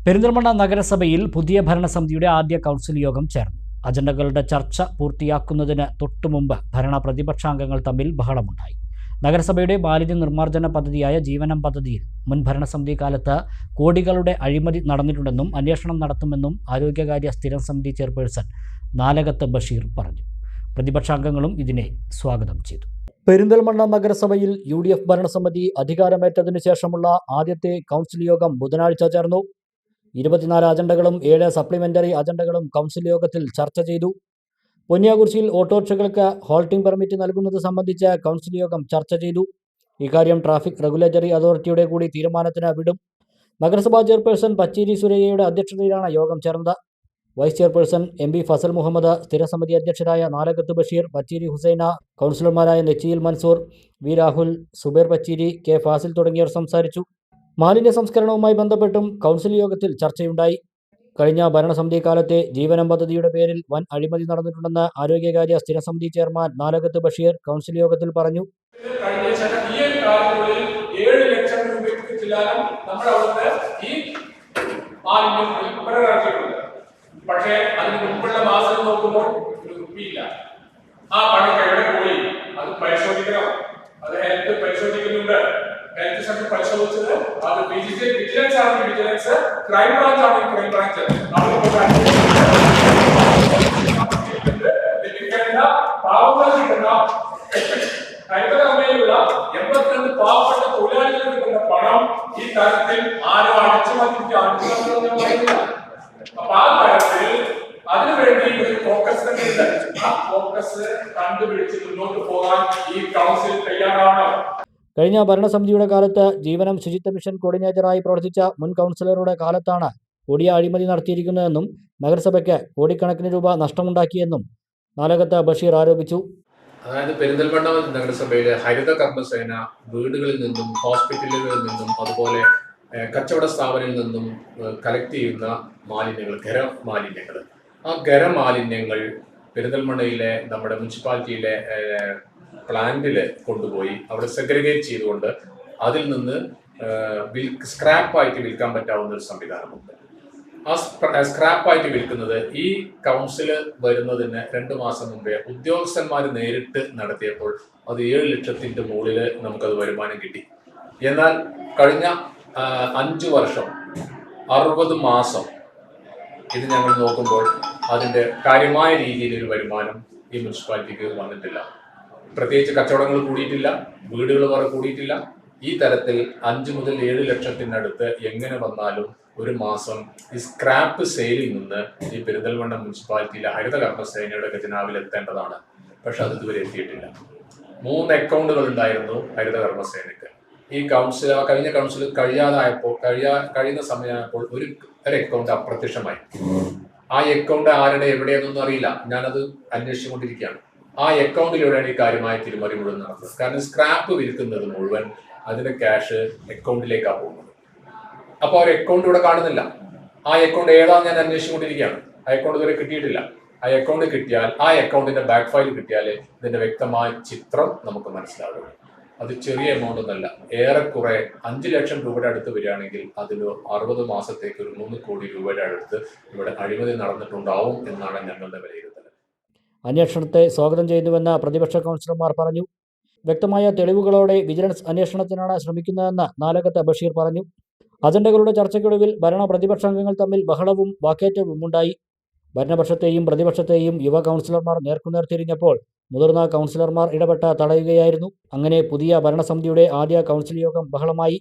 പെരിന്തൽമണ്ണ നഗരസഭയിൽ പുതിയ ഭരണസമിതിയുടെ ആദ്യ കൗൺസിൽ യോഗം ചേർന്നു. അജണ്ടകളുടെ ചർച്ച പൂർത്തിയാക്കുന്നതിന് തൊട്ടുമുമ്പ് ഭരണ പ്രതിപക്ഷാംഗങ്ങൾ തമ്മിൽ ബഹളമുണ്ടായി. നഗരസഭയുടെ മാലിന്യ നിർമ്മാർജ്ജന പദ്ധതിയായ ജീവനം പദ്ധതിയിൽ മുൻ ഭരണസമിതി കാലത്ത് കോടികളുടെ അഴിമതി നടന്നിട്ടുണ്ടെന്നും അന്വേഷണം നടത്തുമെന്നും ആരോഗ്യകാര്യ സ്ഥിരം സമിതി ചെയർപേഴ്സൺ നാലകത്ത് ബഷീർ പറഞ്ഞു. പ്രതിപക്ഷാംഗങ്ങളും ഇതിനെ സ്വാഗതം ചെയ്തു. പെരിന്തൽമണ്ണ നഗരസഭയിൽ UDF ഭരണസമിതി അധികാരമേറ്റതിനു ശേഷമുള്ള ആദ്യത്തെ കൗൺസിൽ യോഗം ബുധനാഴ്ച ചേർന്നു. 24 അജണ്ടകളും 7 സപ്ലിമെന്ററി അജണ്ടകളും കൗൺസിൽ യോഗത്തിൽ ചർച്ച ചെയ്തു. പൊന്നിയാകുറിശ്ശിയിൽ ഓട്ടോറിക്ഷകൾക്ക് ഹോൾട്ടിംഗ് പെർമിറ്റ് നൽകുന്നത് സംബന്ധിച്ച് കൗൺസിൽ യോഗം ചർച്ച ചെയ്തു. ഇക്കാര്യം ട്രാഫിക് റെഗുലേറ്ററി അതോറിറ്റിയുടെ കൂടി തീരുമാനത്തിന് വിടും. നഗരസഭാ ചെയർപേഴ്സൺ പച്ചേരി സുരയ്യയുടെ അധ്യക്ഷതയിലാണ് യോഗം ചേർന്നത്. Vice chairperson MB Fazal Muhammad, സ്ഥിരസമിതി അധ്യക്ഷരായ നാലകത്ത് ബഷീർ, പച്ചേരി ഹുസൈന, കൗൺസിലർമാരായ നെച്ചിയിൽ മൻസൂർ, വി രാഹുൽ, സുബൈർ പച്ചേരി, K ഫാസിൽ തുടങ്ങിയവർ സംസാരിച്ചു. മാലിന്യ സംസ്കരണവുമായി ബന്ധപ്പെട്ടും കൗൺസിൽ യോഗത്തിൽ ചർച്ചയുണ്ടായി. കഴിഞ്ഞ ഭരണസമിതി കാലത്തെ ജീവനം പദ്ധതിയുടെ പേരിൽ വൻ അഴിമതി നടന്നിട്ടുണ്ടെന്ന് ആരോഗ്യകാര്യ സ്ഥിരസമിതി ചെയർമാൻ നാലകത്ത് ബഷീർ കൗൺസിൽ യോഗത്തിൽ പറഞ്ഞു. പക്ഷേ അതിന് മുമ്പുള്ള മാസം നോക്കുമ്പോൾ ഒരു കുപ്പിയില്ല. ആ പണം എവിടെ പോയി? അത് പരിശോധിക്കണം. അത് ഹെൽത്ത് പരിശോധിക്കുന്നുണ്ട്. ഹെൽത്ത് സെന്റർ പരിശോധിച്ചത് അത് വിജിലൻസ് ആണെങ്കിൽ വിജിലൻസ്, ക്രൈം ബ്രാഞ്ച് ആണെങ്കിൽ ക്രൈം ബ്രാഞ്ച്. ലഭിക്കേണ്ട പാവങ്ങൾ കിട്ടുന്ന ഹരിതകർമ്മയിലുള്ള 82 പാവപ്പെട്ട തൊഴിലാളികൾ കിട്ടുന്ന പണം ഈ തരത്തിൽ ആരും അടിച്ചുമാറ്റി പറയുന്നില്ല. അപ്പൊ ആ കാര്യത്തിൽ അതിനുവേണ്ടി ഒരു ഫോക്കസ് തന്നെയുണ്ട്. ആ ഫോക്കസ് കണ്ടുപിടിച്ച് മുന്നോട്ട് പോകാൻ ഈ കൗൺസിൽ തയ്യാറാണ്. കഴിഞ്ഞ ഭരണസമിതിയുടെ കാലത്ത് ജീവനം ശുചിത്വ മിഷൻ കോർഡിനേറ്ററായി പ്രവർത്തിച്ച മുൻ കൗൺസിലറുടെ കാലത്താണ് കൊടിയ അഴിമതി നടത്തിയിരിക്കുന്നതെന്നും നഗരസഭയ്ക്ക് കോടിക്കണക്കിന് രൂപ നഷ്ടമുണ്ടാക്കിയെന്നും നാലകത്ത് ബഷീർ ആരോപിച്ചു. അതായത് പെരിന്തൽമണ്ണ നഗരസഭയിലെ ഹരിത കർമ്മസേന വീടുകളിൽ നിന്നും ഹോസ്പിറ്റലുകളിൽ നിന്നും അതുപോലെ കച്ചവട സ്ഥാപനങ്ങളിൽ നിന്നും കളക്ട് ചെയ്യുന്ന മാലിന്യങ്ങൾ, ഖരമാലിന്യങ്ങൾ, ആ ഖരമാലിന്യങ്ങൾ പെരിന്തൽമണ്ണയിലെ നമ്മുടെ മുനിസിപ്പാലിറ്റിയിലെ പ്ലാന്റിൽ കൊണ്ടുപോയി അവിടെ സെഗ്രിഗേറ്റ് ചെയ്തുകൊണ്ട് അതിൽ നിന്ന് സ്ക്രാപ്പായിട്ട് വിൽക്കാൻ പറ്റാവുന്ന ഒരു സംവിധാനമുണ്ട്. ആ സ്ക്രാപ്പായിട്ട് വിൽക്കുന്നത് ഈ കൗൺസില് വരുന്നതിന് 2 മാസം മുമ്പേ ഉദ്യോഗസ്ഥന്മാർ നേരിട്ട് നടത്തിയപ്പോൾ അത് 7 ലക്ഷത്തിൻ്റെ മുകളിൽ നമുക്കത് വരുമാനം കിട്ടി. എന്നാൽ കഴിഞ്ഞ 5 വർഷം 60 മാസം ഇത് ഞങ്ങൾ നോക്കുമ്പോൾ അതിൻ്റെ കാര്യമായ രീതിയിലൊരു വരുമാനം ഈ മുനിസിപ്പാലിറ്റിക്ക് വന്നിട്ടില്ല. പ്രത്യേകിച്ച് കച്ചവടങ്ങൾ കൂടിയിട്ടില്ല, വീടുകൾ വേറെ കൂടിയിട്ടില്ല. ഈ തരത്തിൽ 5 മുതൽ 7 ലക്ഷത്തിനടുത്ത് എങ്ങനെ വന്നാലും ഒരു മാസം ഈ സ്ക്രാപ്പ് സെയിലിൽ നിന്ന് ഈ പെരിന്തൽമണ്ണ മുനിസിപ്പാലിറ്റിയിലെ ഹരിത കർമ്മസേനയുടെ ഖജനാവിൽ എത്തേണ്ടതാണ്. പക്ഷെ അത് ഇതുവരെ എത്തിയിട്ടില്ല. 3 അക്കൗണ്ടുകൾ ഉണ്ടായിരുന്നു ഹരിത കർമ്മസേനയ്ക്ക്. ഈ കഴിഞ്ഞ കൗൺസിൽ കഴിയുന്ന സമയമായപ്പോൾ ഒരു അക്കൗണ്ട് അപ്രത്യക്ഷമായി. ആ അക്കൗണ്ട് ആരുടെ എവിടെയെന്നൊന്നും അറിയില്ല. ഞാനത് അന്വേഷിച്ചുകൊണ്ടിരിക്കുകയാണ്. ആ അക്കൗണ്ടിലൂടെയാണ് ഈ കാര്യമായ തിരിമറി മുഴുവൻ നടന്നത്. കാരണം സ്ക്രാപ്പ് വിൽക്കുന്നത് മുഴുവൻ അതിന്റെ ക്യാഷ് അക്കൗണ്ടിലേക്കാണ് പോകുന്നത്. അപ്പോൾ ഒരു അക്കൗണ്ട് ഇവിടെ കാണുന്നില്ല. ആ അക്കൗണ്ട് ഏതാണെന്ന് ഞാൻ അന്വേഷിച്ചുകൊണ്ടിരിക്കുകയാണ്. ആ അക്കൗണ്ട് ഇതുവരെ കിട്ടിയിട്ടില്ല. ആ അക്കൗണ്ട് കിട്ടിയാൽ, ആ അക്കൗണ്ടിന്റെ ബാക്ക് ഫയൽ കിട്ടിയാൽ ഇതിന്റെ വ്യക്തമായ ചിത്രം നമുക്ക് മനസ്സിലാകും. അത് ചെറിയ എമൗണ്ട് ഒന്നല്ല. ഏറെക്കുറെ 5 ലക്ഷം രൂപയുടെ അടുത്ത് വരികയാണെങ്കിൽ അതിൽ 60 മാസത്തേക്ക് ഒരു 3 കോടി രൂപയുടെ അടുത്ത് ഇവിടെ അഴിമതി നടന്നിട്ടുണ്ടാവും എന്നാണ് ഞങ്ങളുടെ വിലയിരുത്തൽ. അന്വേഷണത്തെ സ്വാഗതം ചെയ്യുന്നുവെന്ന് പ്രതിപക്ഷ കൗൺസിലർമാർ പറഞ്ഞു. വ്യക്തമായ തെളിവുകളോടെ വിജിലൻസ് അന്വേഷണത്തിനാണ് ശ്രമിക്കുന്നതെന്ന് നാലകത്ത് ബഷീർ പറഞ്ഞു. അജണ്ടകളുടെ ചർച്ചയ്ക്കൊടുവിൽ ഭരണ പ്രതിപക്ഷാംഗങ്ങൾ തമ്മിൽ ബഹളവും വാക്കേറ്റവും ഉണ്ടായി. ഭരണപക്ഷത്തെയും പ്രതിപക്ഷത്തെയും യുവ കൗൺസിലർമാർ നേർക്കുനേർ തിരിഞ്ഞപ്പോൾ മുതിർന്ന കൗൺസിലർമാർ ഇടപെട്ട് തടയുകയായിരുന്നു. അങ്ങനെ പുതിയ ഭരണസമിതിയുടെ ആദ്യ കൗൺസിൽ യോഗം ബഹളമായി.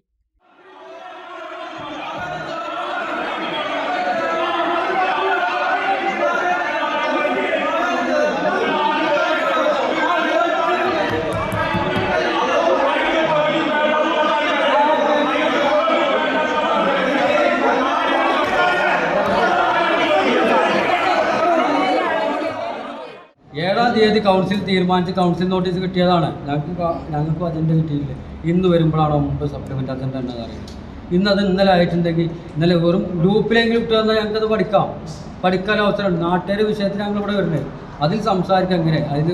ഏഴാം തീയതി കൗൺസിൽ തീരുമാനിച്ച് കൗൺസിൽ നോട്ടീസ് കിട്ടിയതാണ്. ഞങ്ങൾക്ക് അജണ്ട കിട്ടിയില്ല. ഇന്ന് വരുമ്പോഴാണോ മുമ്പ് സപ്ലിമെൻ്റ് അജണ്ട ഉണ്ടെന്ന് അറിയുന്നത്. ഇന്നത് ഇന്നലെ ആയിട്ടുണ്ടെങ്കിൽ ഇന്നലെ വെറും ഗ്രൂപ്പിലെങ്കിലും ഇട്ട് തന്നാൽ ഞങ്ങൾക്കത് പഠിക്കാൻ അവസരമുണ്ട്. നാട്ടുകാരുടെ വിഷയത്തിൽ ഞങ്ങളിവിടെ വരുന്നത് അതിൽ സംസാരിക്കാൻ എങ്ങനെ, അതിൽ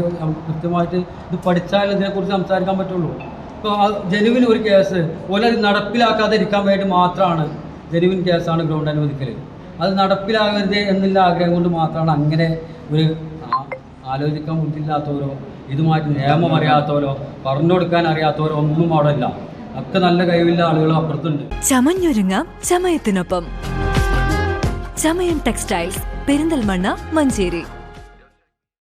കൃത്യമായിട്ട് ഇത് പഠിച്ചാൽ ഇതിനെക്കുറിച്ച് സംസാരിക്കാൻ പറ്റുള്ളൂ. ഇപ്പോൾ ജനുവിന് ഒരു കേസ് ഓരോ നടപ്പിലാക്കാതെ ഇരിക്കാൻ വേണ്ടി മാത്രമാണ് ജെനുവിൻ കേസാണ് ഗ്രൗണ്ട് അനുവദിക്കൽ. അത് നടപ്പിലാകരുത് എന്നുള്ള ആഗ്രഹം കൊണ്ട് മാത്രമാണ് അങ്ങനെ ഒരു ആലോചിക്കാൻ ബുദ്ധിയില്ലാത്തവരോ ഇതുമായിട്ട് നിയമം അറിയാത്തവരോ പറഞ്ഞു കൊടുക്കാൻ അറിയാത്തവരോ ഒന്നും അവിടെ ഇല്ല. ഒക്കെ നല്ല കഴിവുള്ള ആളുകൾ അപ്പുറത്തുണ്ട്. ചമഞ്ഞൊരുങ്ങാം ചമയത്തിനൊപ്പം. ചമയം ടെക്സ്റ്റൈൽസ്, പെരിന്തൽമണ്ണ, മഞ്ചേരി.